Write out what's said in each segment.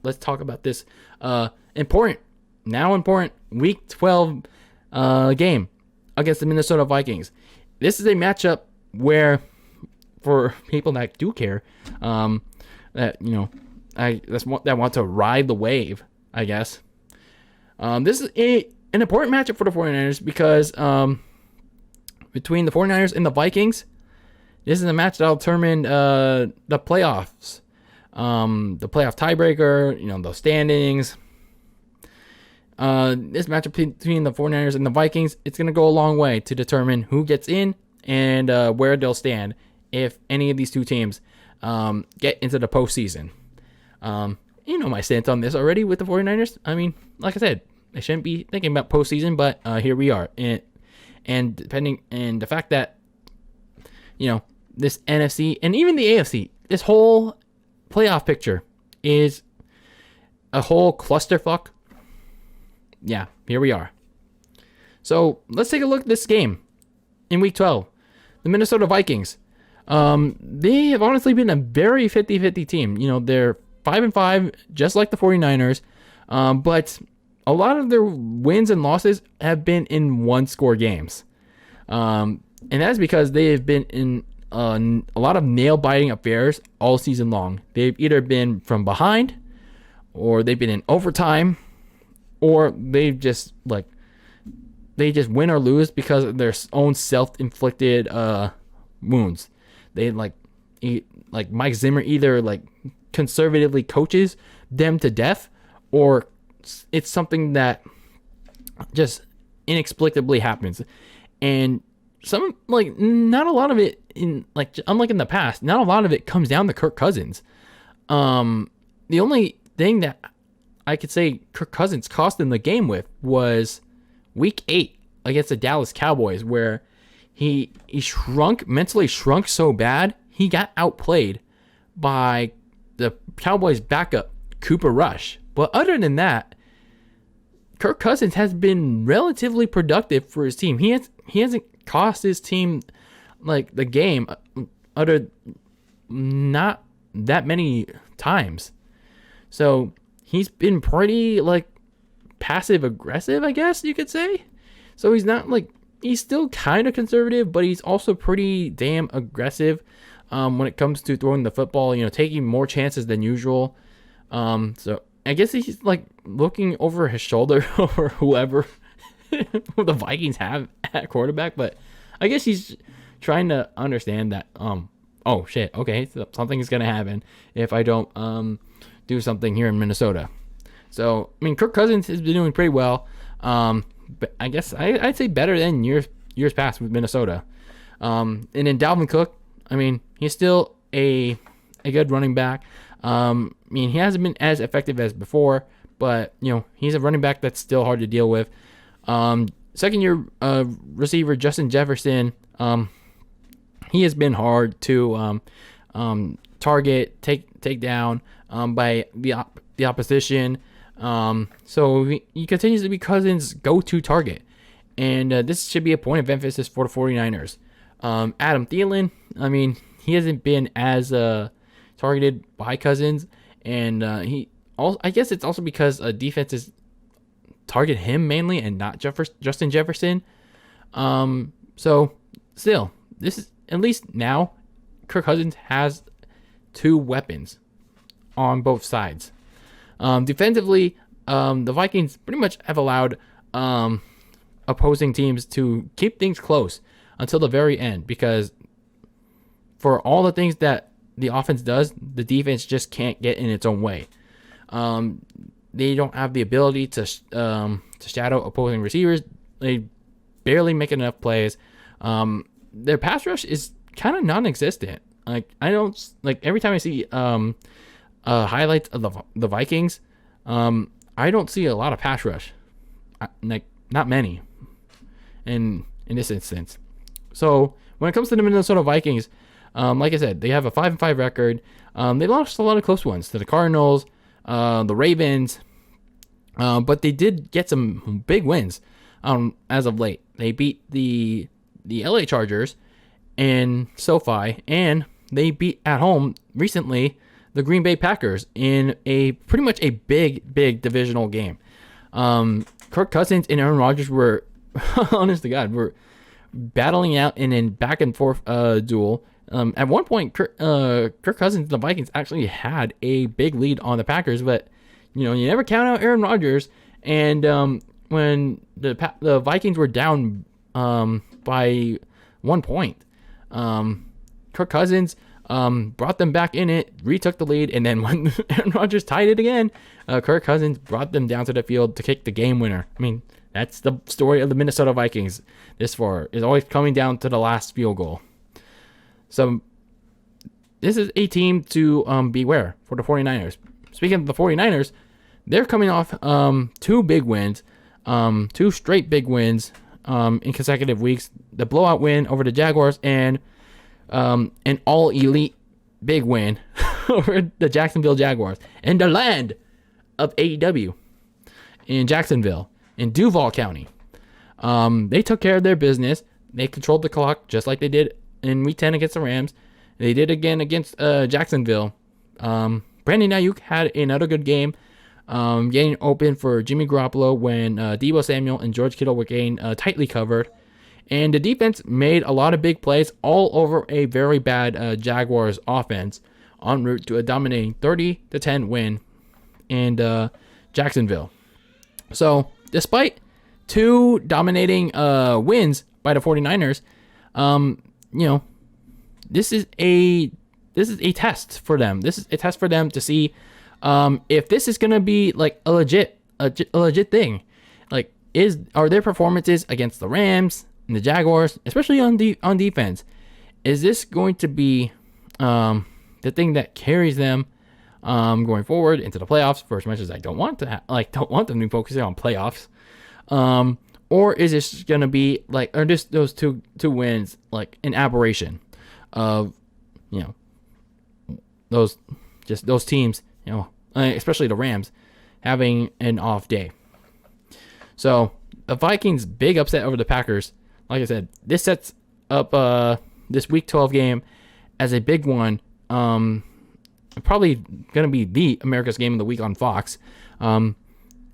let's talk about this important Week 12 game against the Minnesota Vikings. This is a matchup where, for people that do care, that that want to ride the wave, I guess. This is an important matchup for the 49ers because between the 49ers and the Vikings, this is a match that'll determine the playoffs, the playoff tiebreaker, the standings. This matchup between the 49ers and the Vikings, it's going to go a long way to determine who gets in and where they'll stand if any of these two teams get into the postseason. You know my stance on this already with the 49ers. I mean, like I said, I shouldn't be thinking about postseason, but here we are. And the fact that, this NFC and even the AFC, this whole playoff picture is a whole clusterfuck. Yeah, here we are. So let's take a look at this game in Week 12. The Minnesota Vikings. They have honestly been a very 50-50 team. They're 5-5, just like the 49ers. But a lot of their wins and losses have been in one-score games. And that's because they have been in a lot of nail-biting affairs all season long. They've either been from behind, or they've been in overtime, or they just win or lose because of their own self-inflicted wounds. They Mike Zimmer either conservatively coaches them to death, or it's something that just inexplicably happens. And not a lot of it unlike in the past, not a lot of it comes down to Kirk Cousins. The only thing that I could say Kirk Cousins cost in the game with was Week 8 against the Dallas Cowboys, where he mentally shrunk so bad he got outplayed by the Cowboys' backup Cooper Rush. But other than that, Kirk Cousins has been relatively productive for his team. He hasn't cost his team the game not that many times. So he's been pretty passive aggressive, I guess you could say. So he's not he's still kind of conservative, but he's also pretty damn aggressive when it comes to throwing the football, taking more chances than usual. So I guess he's looking over his shoulder over whoever the Vikings have at quarterback, but I guess he's trying to understand that oh shit, okay, so something is gonna happen if I don't do something here in Minnesota. So I mean, Kirk Cousins has been doing pretty well. But I guess I'd say better than years past with Minnesota. And then Dalvin Cook, I mean, he's still a good running back. I mean, he hasn't been as effective as before, but he's a running back that's still hard to deal with. Second year receiver Justin Jefferson, he has been hard to target, take down by the opposition. So he continues to be Cousins' go-to target, and this should be a point of emphasis for the 49ers. Adam Thielen, I mean, he hasn't been as targeted by Cousins, and I guess it's also because defenses target him mainly and not Justin Jefferson. So still, this is at least now Kirk Cousins has two weapons on both sides. Defensively, the Vikings pretty much have allowed opposing teams to keep things close until the very end, because for all the things that the offense does, the defense just can't get in its own way. They don't have the ability to shadow opposing receivers. They barely make enough plays. Their pass rush is kind of non-existent. I don't every time I see highlights of the Vikings, I don't see a lot of pass rush. Not many in this instance. So when it comes to the Minnesota Vikings, like I said, they have a 5-5 record. They lost a lot of close ones to the Cardinals, the Ravens, but they did get some big wins as of late. They beat the LA Chargers and SoFi, and they beat at home recently the Green Bay Packers in a pretty much a big divisional game. Kirk Cousins and Aaron Rodgers were, honest to God, were battling out in a back and forth duel. At one point, Kirk Cousins and the Vikings actually had a big lead on the Packers, but you never count out Aaron Rodgers. And when the Vikings were down by 1 point, Kirk Cousins brought them back in it, retook the lead, and then when Aaron Rodgers tied it again, Kirk Cousins brought them down to the field to kick the game winner. I mean, that's the story of the Minnesota Vikings this far, is always coming down to the last field goal. So this is a team to beware for the 49ers. Speaking of the 49ers, they're coming off two big wins, two straight big wins in consecutive weeks. The blowout win over the Jaguars and an all-elite big win over the Jacksonville Jaguars in the land of AEW in Jacksonville, in Duval County. They took care of their business. They controlled the clock just like they did in Week 10 against the Rams. They did again against Jacksonville. Brandon Ayuk had another good game, getting open for Jimmy Garoppolo when Deebo Samuel and George Kittle were getting tightly covered. And the defense made a lot of big plays all over a very bad Jaguars offense en route to a dominating 30-10 win in Jacksonville. So, despite two dominating wins by the 49ers, this is a test for them. This is a test for them to see if this is gonna be like a legit thing. Like, are their performances against the Rams and the Jaguars, especially on defense, is this going to be the thing that carries them going forward into the playoffs? For as much as I don't want them to be focusing on playoffs, or is this gonna be like, are just those two wins like an aberration of those teams, especially the Rams, having an off day? So the Vikings' big upset over the Packers, like I said, this sets up this Week 12 game as a big one. Probably going to be the America's Game of the Week on Fox.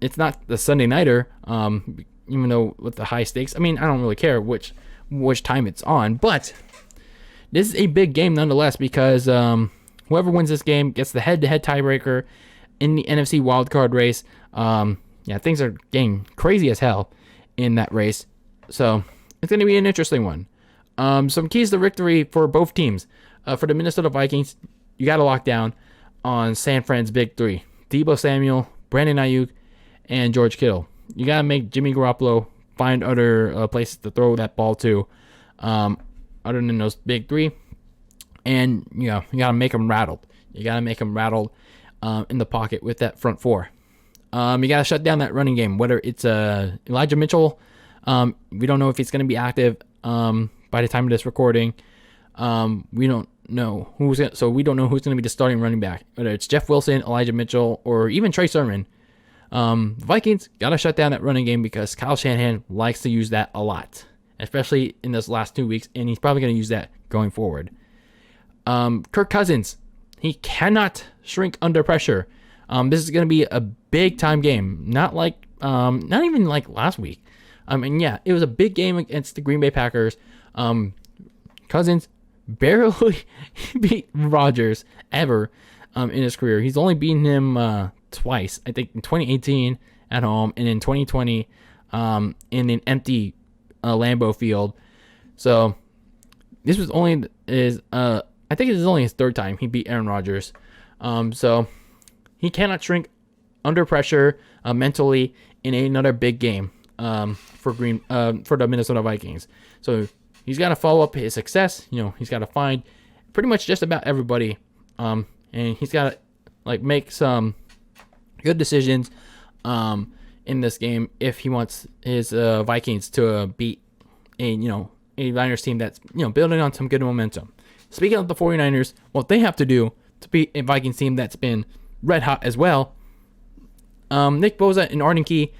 It's not the Sunday nighter, even though with the high stakes. I mean, I don't really care which time it's on, but this is a big game nonetheless because whoever wins this game gets the head-to-head tiebreaker in the NFC wildcard race. Things are getting crazy as hell in that race. So it's going to be an interesting one. Some keys to victory for both teams. For the Minnesota Vikings, you got to lock down on San Fran's big three: Deebo Samuel, Brandon Ayuk, and George Kittle. You got to make Jimmy Garoppolo find other places to throw that ball to, other than those big three. And, you got to make them rattled. You got to make them rattled in the pocket with that front four. You got to shut down that running game, whether it's Elijah Mitchell. We don't know if he's going to be active by the time of this recording. We don't know who's going to be the starting running back, whether it's Jeff Wilson, Elijah Mitchell, or even Trey Sermon. The Vikings got to shut down that running game because Kyle Shanahan likes to use that a lot, especially in this last 2 weeks, and he's probably going to use that going forward. Kirk Cousins, he cannot shrink under pressure. This is going to be a big time game, not even like last week. It was a big game against the Green Bay Packers. Cousins barely beat Rodgers ever in his career. He's only beaten him twice, I think in 2018 at home and in 2020 in an empty Lambeau Field. So this was only I think it is only his third time he beat Aaron Rodgers. So he cannot shrink under pressure mentally in another big game for the Minnesota Vikings. So he's got to follow up his success. He's got to find pretty much just about everybody, and he's got to make some good decisions in this game if he wants his Vikings to beat a Niners team that's building on some good momentum. Speaking of the 49ers, what they have to do to beat a Vikings team that's been red hot as well, Nick Bosa and Arden Key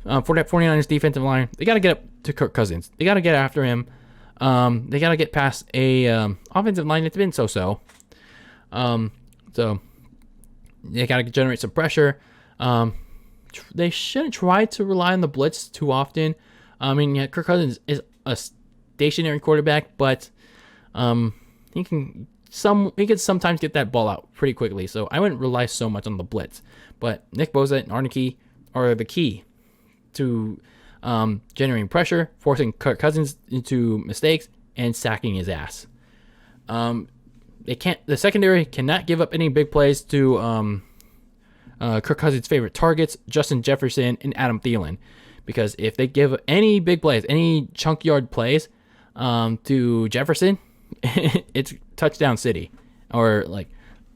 for that 49ers defensive line, they got to get up to Kirk Cousins. They got to get after him. They got to get past a offensive line that's been so-so. So They got to generate some pressure. They shouldn't try to rely on the blitz too often. I mean, yeah, Kirk Cousins is a stationary quarterback, but he can sometimes get that ball out pretty quickly. So I wouldn't rely so much on the blitz. But Nick Bosa and Arnike are the key to generating pressure, forcing Kirk Cousins into mistakes, and sacking his ass. The secondary cannot give up any big plays to Kirk Cousins' favorite targets, Justin Jefferson and Adam Thielen, because if they give any big plays, any chunk yard plays to Jefferson, it's touchdown city, or like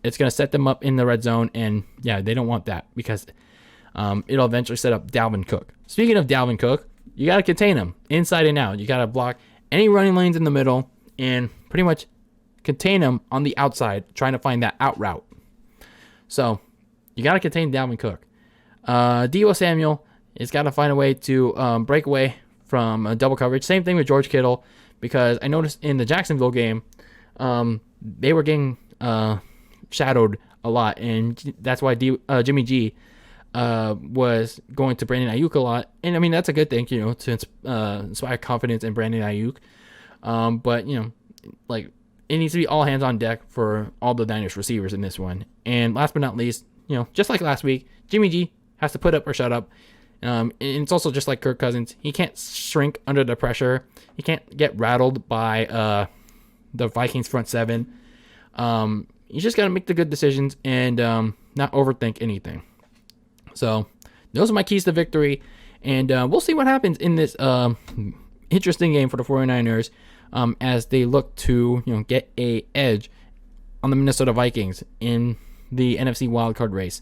it's gonna set them up in the red zone, and yeah, they don't want that because it'll eventually set up Dalvin Cook. Speaking of Dalvin Cook, you gotta contain him inside and out. You gotta block any running lanes in the middle and pretty much contain him on the outside, trying to find that out route. So you got to contain Dalvin Cook. Deebo Samuel has got to find a way to break away from double coverage. Same thing with George Kittle, because I noticed in the Jacksonville game, they were getting shadowed a lot, and that's why Jimmy G was going to Brandon Ayuk a lot. And I mean, that's a good thing, to inspire confidence in Brandon Ayuk. But, like, it needs to be all hands on deck for all the Niners receivers in this one. And last but not least, just like last week, Jimmy G has to put up or shut up. And it's also just like Kirk Cousins. He can't shrink under the pressure. He can't get rattled by the Vikings front seven. You just got to make the good decisions and not overthink anything. So those are my keys to victory. And we'll see what happens in this interesting game for the 49ers as they look to get a edge on the Minnesota Vikings in the NFC wildcard race.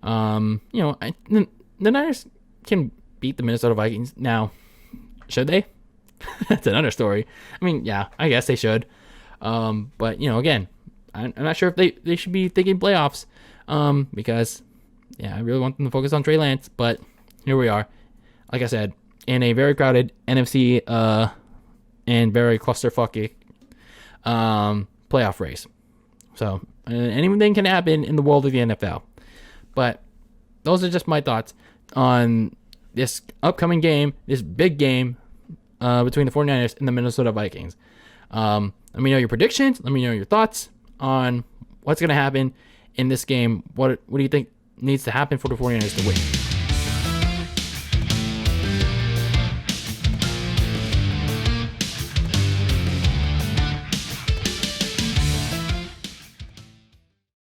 The Niners can beat the Minnesota Vikings. Now, should they? That's another story. I mean, yeah, I guess they should. But, again, I'm not sure if they should be thinking playoffs because, yeah, I really want them to focus on Trey Lance. But here we are. Like I said, in a very crowded NFC and very clusterfucky playoff race. So anything can happen in the world of the NFL. But those are just my thoughts on this upcoming game, this big game between the 49ers and the Minnesota Vikings. Let me know your predictions. Let me know your thoughts on what's going to happen in this game. What do you think needs to happen for the 49ers to win?